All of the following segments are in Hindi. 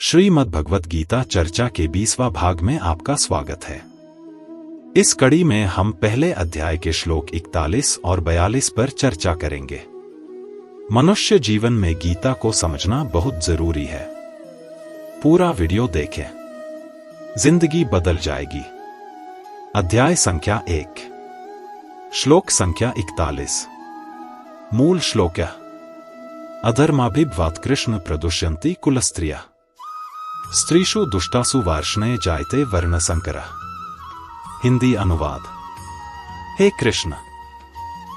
श्रीमद् भगवत गीता चर्चा के 20वां भाग में आपका स्वागत है। इस कड़ी में हम पहले अध्याय के श्लोक 41 और 42 पर चर्चा करेंगे। मनुष्य जीवन में गीता को समझना बहुत जरूरी है। पूरा वीडियो देखें, जिंदगी बदल जाएगी। अध्याय संख्या 1, श्लोक संख्या 41। मूल श्लोक: अधर्माभिभवात् कृष्ण प्रदुष्यन्ति कुलस्त्रियः स्त्रीषु दुष्टासु वार्ष्णेय जायते वर्णसंकरः। हिंदी अनुवाद: हे कृष्ण,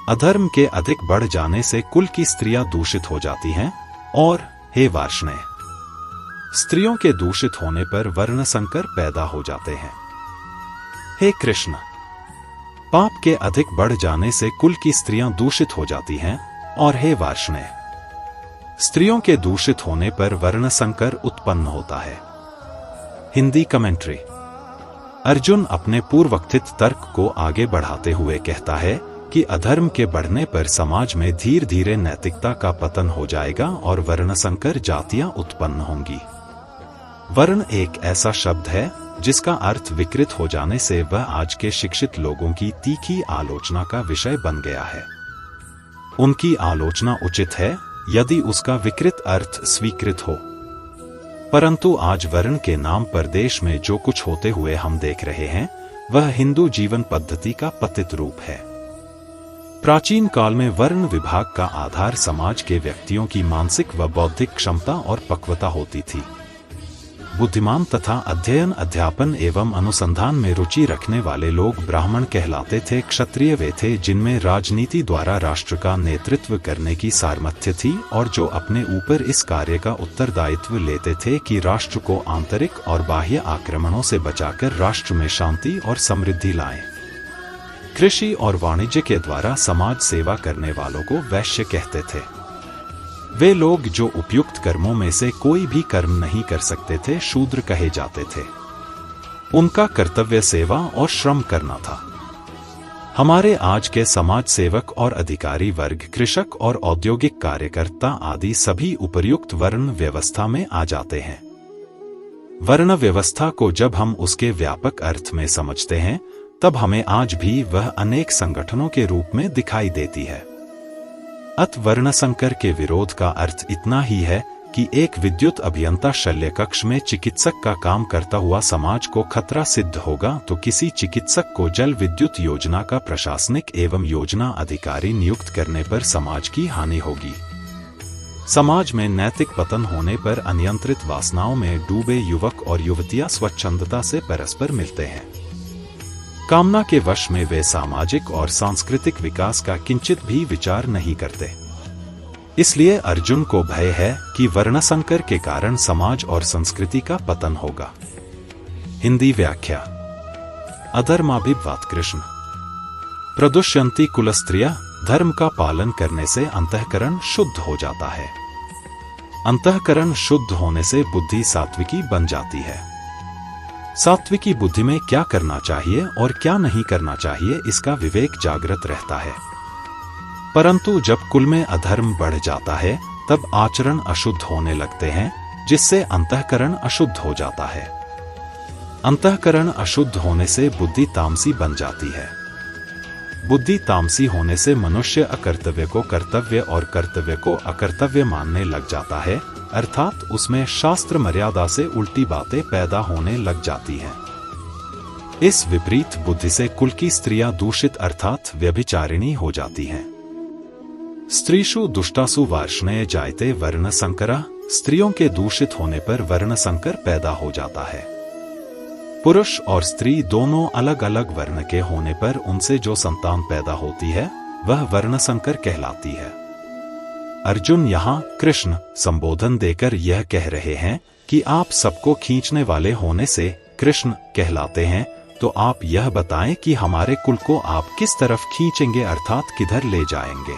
अधर्म के अधिक बढ़ जाने से कुल की स्त्रियां दूषित हो जाती हैं, और हे वार्ष्णेय, स्त्रियों के दूषित होने पर वर्ण संकर पैदा हो जाते हैं। हे कृष्ण, पाप के अधिक बढ़ जाने से कुल की स्त्रियां दूषित हो जाती हैं, और हे वार्ष्णेय, स्त्रियों के दूषित होने पर वर्ण संकर उत्पन्न होता है। हिंदी कमेंट्री: अर्जुन अपने पूर्वकथित तर्क को आगे बढ़ाते हुए कहता है कि अधर्म के बढ़ने पर समाज में धीरे धीरे नैतिकता का पतन हो जाएगा और वर्ण संकर जातियां उत्पन्न होंगी। वर्ण एक ऐसा शब्द है जिसका अर्थ विकृत हो जाने से वह आज के शिक्षित लोगों की तीखी आलोचना का विषय बन गया है। उनकी आलोचना उचित है यदि उसका विकृत अर्थ स्वीकृत हो, परंतु आज वर्ण के नाम पर देश में जो कुछ होते हुए हम देख रहे हैं वह हिंदू जीवन पद्धति का पतित रूप है। प्राचीन काल में वर्ण विभाग का आधार समाज के व्यक्तियों की मानसिक व बौद्धिक क्षमता और पक्वता होती थी। बुद्धिमान तथा अध्ययन, अध्यापन एवं अनुसंधान में रुचि रखने वाले लोग ब्राह्मण कहलाते थे। क्षत्रिय वे थे जिनमें राजनीति द्वारा राष्ट्र का नेतृत्व करने की सामर्थ्य थी और जो अपने ऊपर इस कार्य का उत्तरदायित्व लेते थे कि राष्ट्र को आंतरिक और बाह्य आक्रमणों से बचाकर राष्ट्र में शांति और समृद्धि लाएं। कृषि और वाणिज्य के द्वारा समाज सेवा करने वालों को वैश्य कहते थे। वे लोग जो उपयुक्त कर्मों में से कोई भी कर्म नहीं कर सकते थे शूद्र कहे जाते थे। उनका कर्तव्य सेवा और श्रम करना था। हमारे आज के समाज सेवक और अधिकारी वर्ग, कृषक और औद्योगिक कार्यकर्ता आदि सभी उपर्युक्त वर्ण व्यवस्था में आ जाते हैं। वर्ण व्यवस्था को जब हम उसके व्यापक अर्थ में समझते हैं तब हमें आज भी वह अनेक संगठनों के रूप में दिखाई देती है। अत वर्ण संकर के विरोध का अर्थ इतना ही है कि एक विद्युत अभियंता शल्य कक्ष में चिकित्सक का काम करता हुआ समाज को खतरा सिद्ध होगा तो किसी चिकित्सक को जल विद्युत योजना का प्रशासनिक एवं योजना अधिकारी नियुक्त करने पर समाज की हानि होगी। समाज में नैतिक पतन होने पर अनियंत्रित वासनाओं में डूबे युवक और युवतियां स्वच्छंदता से परस्पर मिलते हैं। कामना के वश में वे सामाजिक और सांस्कृतिक विकास का किंचित भी विचार नहीं करते। इसलिए अर्जुन को भय है कि वर्णसंकर के कारण समाज और संस्कृति का पतन होगा। हिंदी व्याख्या: अधर्माभिभवात् कृष्ण प्रदुष्यन्ति कुलस्त्रियः। धर्म का पालन करने से अंतःकरण शुद्ध हो जाता है। अंतःकरण शुद्ध होने से बुद्धि सात्विकी बन जाती है। सात्विकी बुद्धि में क्या करना चाहिए और क्या नहीं करना चाहिए इसका विवेक जागृत रहता है। परंतु जब कुल में अधर्म बढ़ जाता है तब आचरण अशुद्ध होने लगते हैं, जिससे अंतःकरण अशुद्ध हो जाता है। अंतःकरण अशुद्ध होने से बुद्धि तामसी बन जाती है। बुद्धि तामसी होने से मनुष्य अकर्तव्य को कर्तव्य और कर्तव्य को अकर्तव्य मानने लग जाता है, अर्थात उसमें शास्त्र मर्यादा से उल्टी बातें पैदा होने लग जाती हैं। इस विपरीत बुद्धि से कुल की स्त्रियां दूषित अर्थात व्यभिचारिणी हो जाती हैं। स्त्रीषु दुष्टासु वार्ष्णेय जायते वर्ण संकरः। स्त्रियों के दूषित होने पर वर्ण संकर पैदा हो जाता है। पुरुष और स्त्री दोनों अलग अलग वर्ण के होने पर उनसे जो संतान पैदा होती है वह वर्ण संकर कहलाती है। अर्जुन यहाँ कृष्ण संबोधन देकर यह कह रहे हैं कि आप सबको खींचने वाले होने से कृष्ण कहलाते हैं, तो आप यह बताएं कि हमारे कुल को आप किस तरफ खींचेंगे अर्थात किधर ले जाएंगे।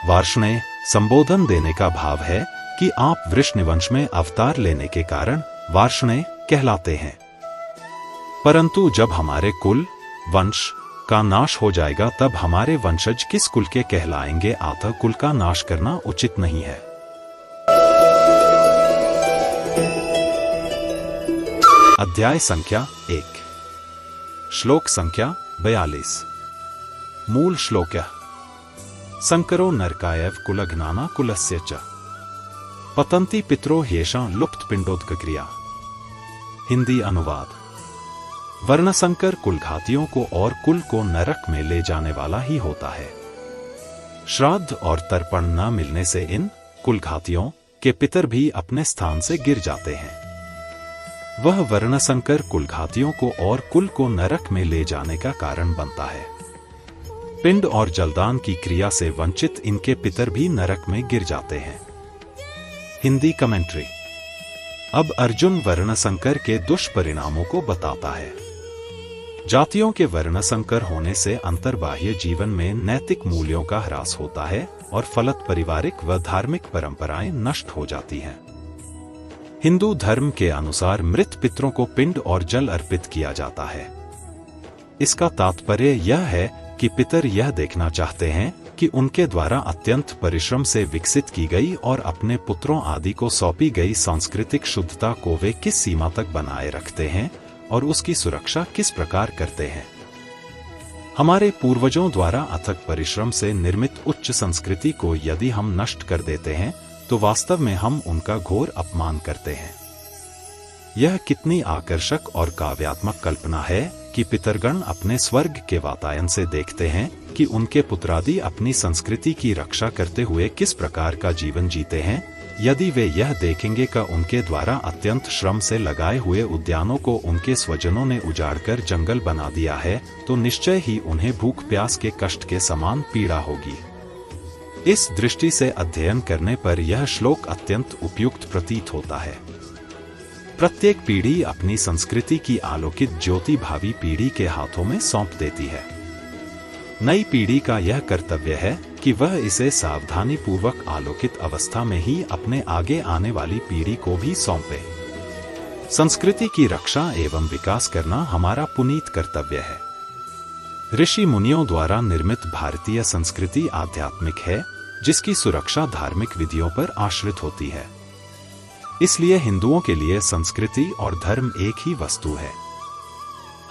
वार्ष्णेय संबोधन देने का भाव है कि आप वृषनिवंश में अवतार लेने के कारण वार्ष्णेय कहलाते हैं। परंतु जब हमारे कुल, वंश का नाश हो जाएगा तब हमारे वंशज किस कुल के कहलाएंगे, अतः कुल का नाश करना उचित नहीं है। अध्याय संख्या 1, श्लोक संख्या 42। मूल श्लोक। संकरो नरकायव कुलघ्नाना कुलस्य च पतंती पितरो ह्येषां लुप्त पिंडोदकक्रिया। हिंदी अनुवाद। वर्णसंकर कुलघातियों को और कुल को नरक में ले जाने वाला ही होता है। श्राद्ध और तर्पण न मिलने से इन कुलघातियों के पितर भी अपने स्थान से गिर जाते हैं। वह वर्णसंकर कुलघातियों को और कुल को नरक में ले जाने का कारण बनता है। पिंड और जलदान की क्रिया से वंचित इनके पितर भी नरक में गिर जाते हैं। हिंदी कमेंट्री। अब अर्जुन वर्णसंकर के दुष्परिणामों को बताता है। जातियों के वर्णसंकर होने से अंतर्बाह्य जीवन में नैतिक मूल्यों का ह्रास होता है और फलत पारिवारिक व धार्मिक परंपराएं नष्ट हो जाती हैं। हिंदू धर्म के अनुसार मृत पितरों को पिंड और जल अर्पित किया जाता है। इसका तात्पर्य यह है कि पितर यह देखना चाहते हैं कि उनके द्वारा अत्यंत परिश्रम से विकसित की गई और अपने पुत्रों आदि को सौंपी गई सांस्कृतिक शुद्धता को वे किस सीमा तक बनाए रखते हैं और उसकी सुरक्षा किस प्रकार करते हैं। हमारे पूर्वजों द्वारा अथक परिश्रम से निर्मित उच्च संस्कृति को यदि हम नष्ट कर देते हैं तो वास्तव में हम उनका घोर अपमान करते हैं। यह कितनी आकर्षक और काव्यात्मक कल्पना है कि पितरगण अपने स्वर्ग के वातायन से देखते हैं कि उनके पुत्रादि अपनी संस्कृति की रक्षा करते हुए किस प्रकार का जीवन जीते हैं। यदि वे यह देखेंगे कि उनके द्वारा अत्यंत श्रम से लगाए हुए उद्यानों को उनके स्वजनों ने उजाड़कर जंगल बना दिया है तो निश्चय ही उन्हें भूख प्यास के कष्ट के समान पीड़ा होगी। इस दृष्टि से अध्ययन करने पर यह श्लोक अत्यंत उपयुक्त प्रतीत होता है। प्रत्येक पीढ़ी अपनी संस्कृति की आलोकित ज्योति भावी पीढ़ी के हाथों में सौंप देती है। नई पीढ़ी का यह कर्तव्य है कि वह इसे सावधानी पूर्वक आलोकित अवस्था में ही अपने आगे आने वाली पीढ़ी को भी सौंपे। संस्कृति की रक्षा एवं विकास करना हमारा पुनीत कर्तव्य है। ऋषि मुनियों द्वारा निर्मित भारतीय संस्कृति आध्यात्मिक है, जिसकी सुरक्षा धार्मिक विधियों पर आश्रित होती है। इसलिए हिंदुओं के लिए संस्कृति और धर्म एक ही वस्तु है।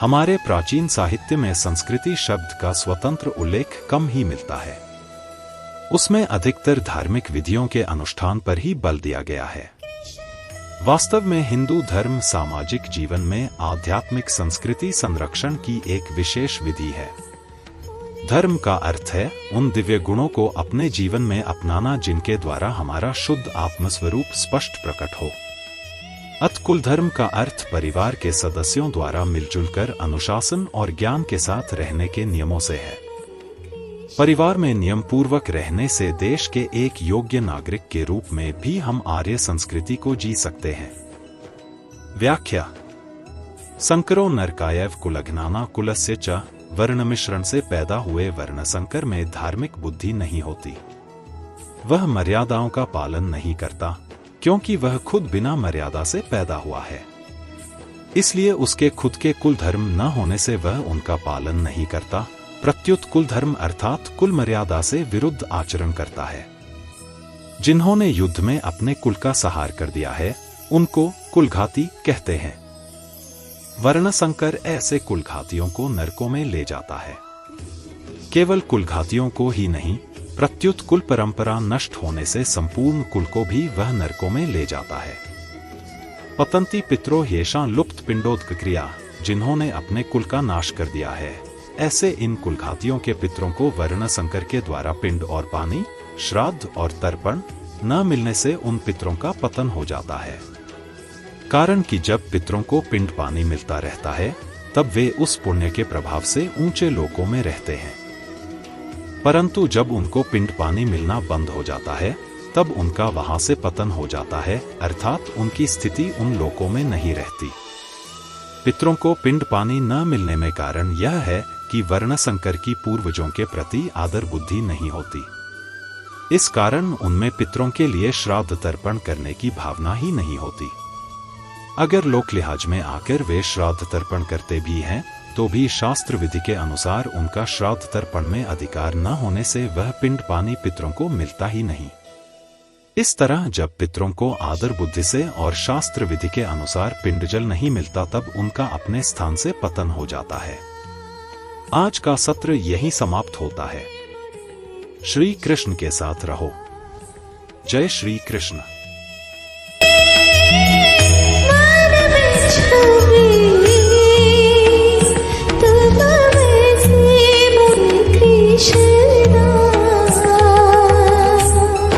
हमारे प्राचीन साहित्य में संस्कृति शब्द का स्वतंत्र उल्लेख कम ही मिलता है। उसमें अधिकतर धार्मिक विधियों के अनुष्ठान पर ही बल दिया गया है। वास्तव में हिंदू धर्म सामाजिक जीवन में आध्यात्मिक संस्कृति संरक्षण की एक विशेष विधि है। धर्म का अर्थ है उन दिव्य गुणों को अपने जीवन में अपनाना जिनके द्वारा हमारा शुद्ध आत्मस्वरूप स्पष्ट प्रकट हो। अत कुल धर्म का अर्थ परिवार के सदस्यों द्वारा मिलजुल कर अनुशासन और ज्ञान के साथ रहने के नियमों से है। परिवार में नियम पूर्वक रहने से देश के एक योग्य नागरिक के रूप में भी हम आर्य संस्कृति को जी सकते हैं। व्याख्या। संकरो नरकायव कुलघ्नाना कुलस्य च वर्ण मिश्रण से पैदा हुए वर्णसंकर में धार्मिक बुद्धि नहीं होती। वह मर्यादाओं का पालन नहीं करता क्योंकि वह खुद बिना मर्यादा से पैदा हुआ है। इसलिए उसके खुद के कुल धर्म न होने से वह उनका पालन नहीं करता, प्रत्युत कुल धर्म अर्थात कुल मर्यादा से विरुद्ध आचरण करता है। जिन्होंने युद्ध में अपने कुल का सहार कर दिया है उनको कुलघाती कहते हैं। वर्णसंकर ऐसे कुलघातियों को नरकों में ले जाता है। केवल कुलघातियों को ही नहीं, प्रत्युत कुल परंपरा नष्ट होने से संपूर्ण कुल को भी वह नरकों में ले जाता है। पतंती पितरो ह्येषां लुप्त पिंडोदकक्रिया, जिन्होंने अपने कुल का नाश कर दिया है, ऐसे इन कुलघातियों के पितरों को वर्णसंकर के द्वारा पिंड और पानी, श्राद्ध और तर्पण न मिलने से उन पितरों का पतन हो जाता है। कारण कि जब पितरों को पिंड पानी मिलता रहता है तब वे उस पुण्य के प्रभाव से ऊंचे लोकों में रहते हैं, परंतु जब उनको पिंड पानी मिलना बंद हो जाता है तब उनका वहां से पतन हो जाता है, अर्थात उनकी स्थिति उन लोकों में नहीं रहती। पितरों को पिंड पानी न मिलने में कारण यह है कि वर्णसंकर की पूर्वजों के प्रति आदर बुद्धि नहीं होती। इस कारण उनमें पितरों के लिए श्राद्ध तर्पण करने की भावना ही नहीं होती। अगर लोक लिहाज में आकर वे श्राद्ध तर्पण करते भी हैं तो भी शास्त्र विधि के अनुसार उनका श्राद्ध तर्पण में अधिकार न होने से वह पिंड पानी पितरों को मिलता ही नहीं। इस तरह जब पितरों को आदर बुद्धि से और शास्त्र विधि के अनुसार पिंडजल नहीं मिलता तब उनका अपने स्थान से पतन हो जाता है। आज का सत्र यहीं समाप्त होता है। श्री कृष्ण के साथ रहो। जय श्री कृष्ण।